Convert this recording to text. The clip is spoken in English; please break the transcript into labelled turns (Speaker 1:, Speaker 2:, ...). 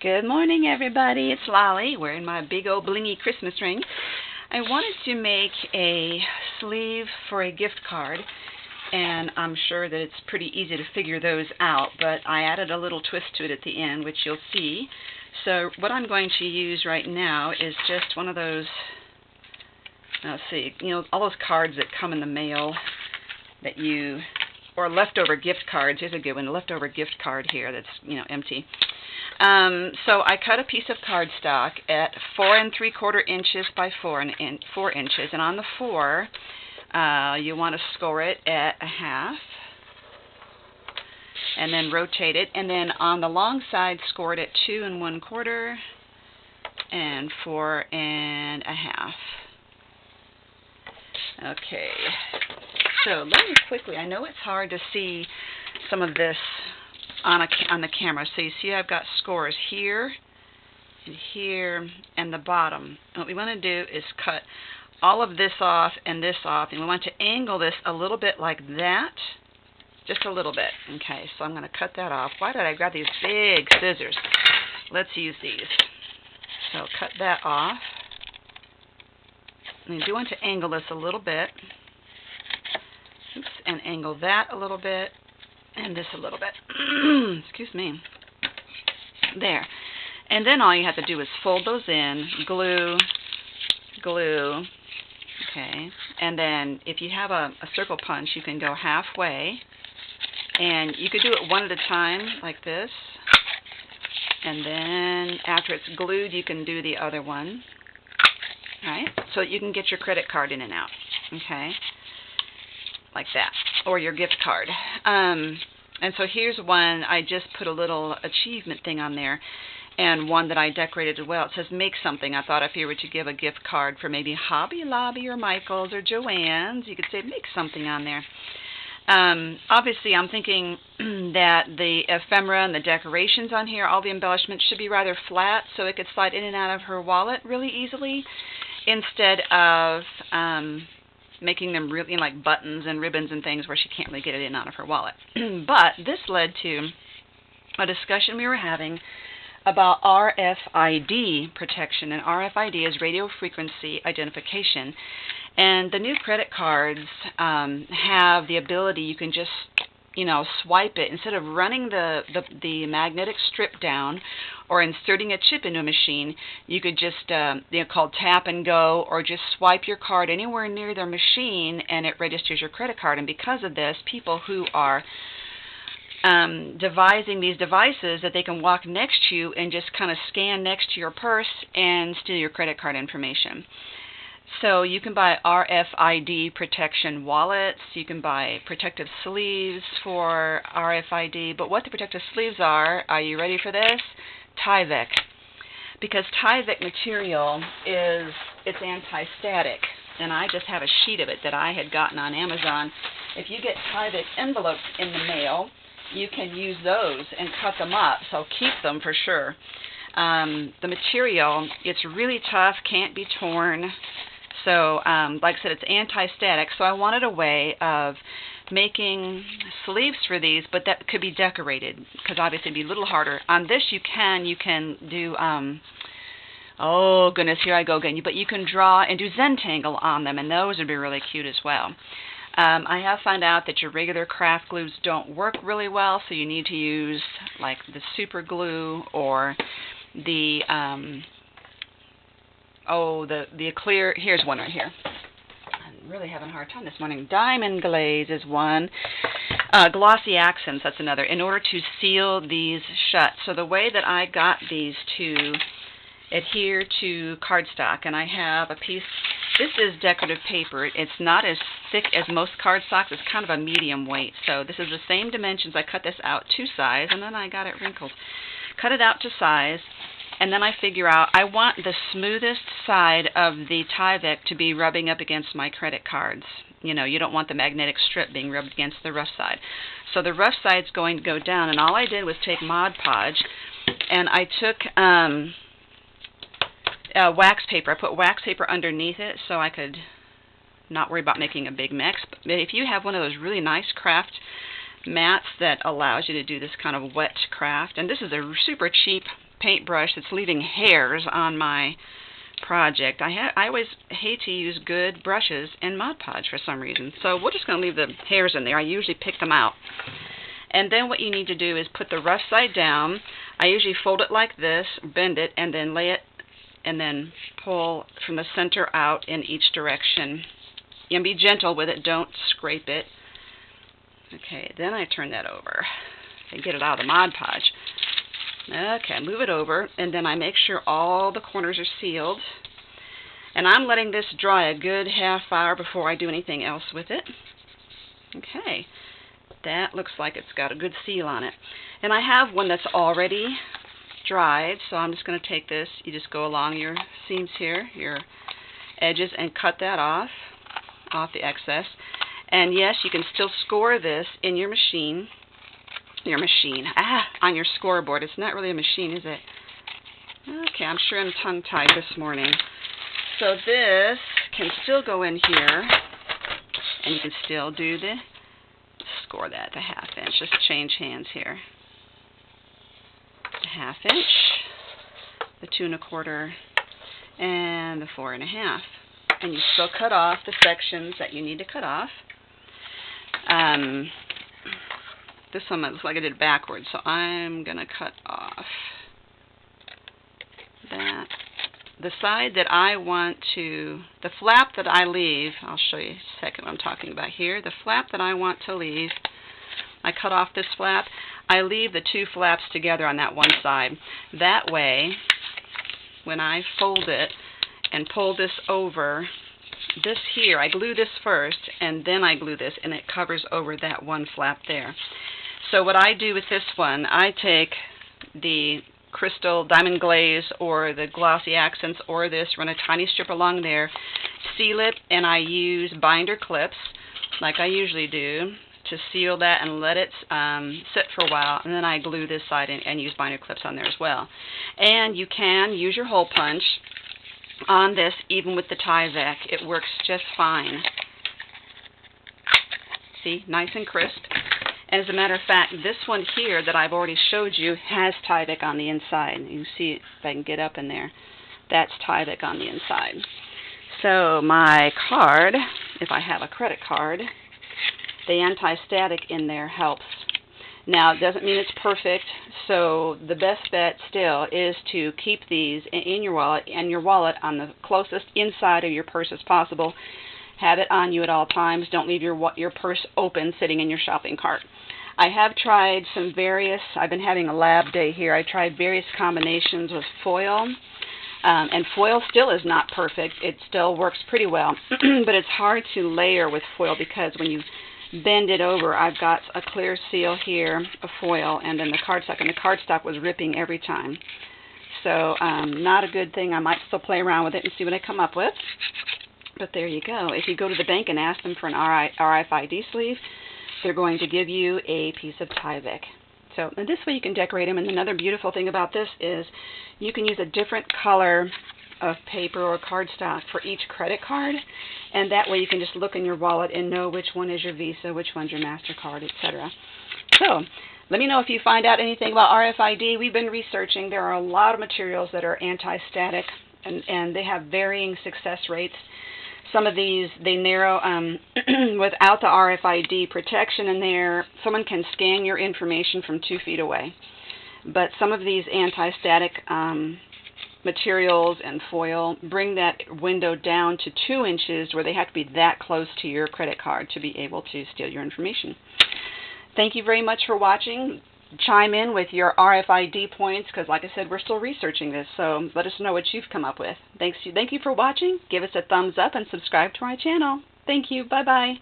Speaker 1: Good morning, everybody. It's Lolly wearing my big old blingy Christmas ring. I wanted to make a sleeve for a gift card, and I'm sure that it's pretty easy to figure those out, but I added a little twist to it at the end, which you'll see. So what I'm going to use right now is just one of those, let's see, all those cards that come in the mail that or leftover gift cards. Here's a good one, a leftover gift card here that's, empty. So I cut a piece of cardstock at 4 3/4 inches by 4 inches, and on the 4, you want to score it at a half, and then rotate it, and then on the long side, score it at 2 1/4 and 4 1/2. Okay. So let me quickly. I know it's hard to see some of this on the camera. So you see I've got scores here and here and the bottom. And what we want to do is cut all of this off, and we want to angle this a little bit like that, just a little bit. Okay, so I'm going to cut that off. Why did I grab these big scissors? Let's use these. So cut that off. And I do want to angle this a little bit. Oops, and angle that a little bit. And this a little bit. Excuse me. There. And then all you have to do is fold those in, glue, okay. And then if you have a circle punch, you can go halfway. And you could do it one at a time, like this. And then after it's glued, you can do the other one. Right? So that you can get your credit card in and out. Okay? Like that, or your gift card. And so here's one. I just put a little achievement thing on there, and one that I decorated as well. It says make something. I thought if you were to give a gift card for maybe Hobby Lobby or Michael's or Joann's, you could say make something on there. Obviously, I'm thinking that the ephemera and the decorations on here, all the embellishments, should be rather flat so it could slide in and out of her wallet really easily, instead of making them really like buttons and ribbons and things where she can't really get it in and out of her wallet. But this led to a discussion we were having about RFID protection, and RFID is radio frequency identification. And the new credit cards have the ability, you can just swipe it. Instead of running the magnetic strip down or inserting a chip into a machine, you could just, called tap and go, or just swipe your card anywhere near their machine and it registers your credit card. And because of this, people who are devising these devices that they can walk next to you and just kind of scan next to your purse and steal your credit card information. So you can buy RFID protection wallets, you can buy protective sleeves for RFID, but what the protective sleeves are you ready for this? Tyvek. Because Tyvek material it's anti-static, and I just have a sheet of it that I had gotten on Amazon. If you get Tyvek envelopes in the mail, you can use those and cut them up, so keep them for sure. The material, it's really tough, can't be torn. So, like I said, it's anti-static, so I wanted a way of making sleeves for these, but that could be decorated, because obviously it'd be a little harder. On this, you can do, oh goodness, here I go again, but you can draw and do Zentangle on them, and those would be really cute as well. I have found out that your regular craft glues don't work really well, so you need to use like the super glue or the the clear. Here's one right here. I'm really having a hard time this morning. Diamond Glaze is one. Glossy Accents, that's another, in order to seal these shut. So the way that I got these to adhere to cardstock, and I have a piece, this is decorative paper. It's not as thick as most cardstocks. It's kind of a medium weight. So this is the same dimensions. I cut this out to size, and then I got it wrinkled. Cut it out to size. And then I figure out I want the smoothest side of the Tyvek to be rubbing up against my credit cards. You don't want the magnetic strip being rubbed against the rough side. So the rough side's going to go down, and all I did was take Mod Podge, and I took wax paper. I put wax paper underneath it so I could not worry about making a big mess. But if you have one of those really nice craft mats that allows you to do this kind of wet craft. And this is a super cheap paintbrush that's leaving hairs on my project. I always hate to use good brushes in Mod Podge for some reason, so we're just going to leave the hairs in there. I usually pick them out. And then what you need to do is put the rough side down. I usually fold it like this, bend it, and then lay it, and then pull from the center out in each direction. And be gentle with it, don't scrape it. Okay, then I turn that over and get it out of the Mod Podge. Okay, move it over, and then I make sure all the corners are sealed. And I'm letting this dry a good half hour before I do anything else with it. Okay, that looks like it's got a good seal on it. And I have one that's already dried, so I'm just going to take this. You just go along your seams here, your edges, and cut that off the excess. And yes, you can still score this in your machine. On your scoreboard. It's not really a machine, is it? Okay, I'm sure I'm tongue-tied this morning. So this can still go in here, and you can still do the score that to 1/2 inch. Just change hands here. The 1/2 inch, the 2 1/4, and the 4 1/2. And you still cut off the sections that you need to cut off. This one looks like I did it backwards, so I'm going to cut off that. The side that I want to, the flap that I leave, I'll show you in a second what I'm talking about here. The flap that I want to leave, I cut off this flap. I leave the 2 flaps together on that one side. That way, when I fold it and pull this over, this here, I glue this first, and then I glue this, and it covers over that one flap there. So what I do with this one, I take the crystal diamond glaze or the glossy accents or this, run a tiny strip along there, seal it, and I use binder clips, like I usually do, to seal that and let it sit for a while, and then I glue this side and use binder clips on there as well. And you can use your hole punch on this even with the Tyvek. It works just fine. See, nice and crisp. As a matter of fact, this one here that I've already showed you has Tyvek on the inside. You can see it if I can get up in there. That's Tyvek on the inside. So my card, if I have a credit card, the anti-static in there helps. Now, it doesn't mean it's perfect, so the best bet still is to keep these in your wallet, and your wallet on the closest inside of your purse as possible. Have it on you at all times. Don't leave your purse open sitting in your shopping cart. I have tried some various, I've been having a lab day here, I tried various combinations with foil, and foil still is not perfect. It still works pretty well, but it's hard to layer with foil because when you bend it over, I've got a clear seal here of foil, and then the cardstock, and the cardstock was ripping every time. So not a good thing. I might still play around with it and see what I come up with. But there you go. If you go to the bank and ask them for an RFID sleeve, they're going to give you a piece of Tyvek. So and this way you can decorate them. And another beautiful thing about this is you can use a different color of paper or cardstock for each credit card, and that way you can just look in your wallet and know which one is your Visa, which one's your MasterCard, etc. So let me know if you find out anything about RFID. We've been researching. There are a lot of materials that are anti-static, and they have varying success rates. Some of these, they narrow without the RFID protection in there. Someone can scan your information from 2 feet away. But some of these anti-static materials and foil bring that window down to 2 inches where they have to be that close to your credit card to be able to steal your information. Thank you very much for watching. Chime in with your RFID points because, like I said, we're still researching this, so let us know what you've come up with. Thank you for watching. Give us a thumbs up and subscribe to our channel. Thank you. Bye-bye.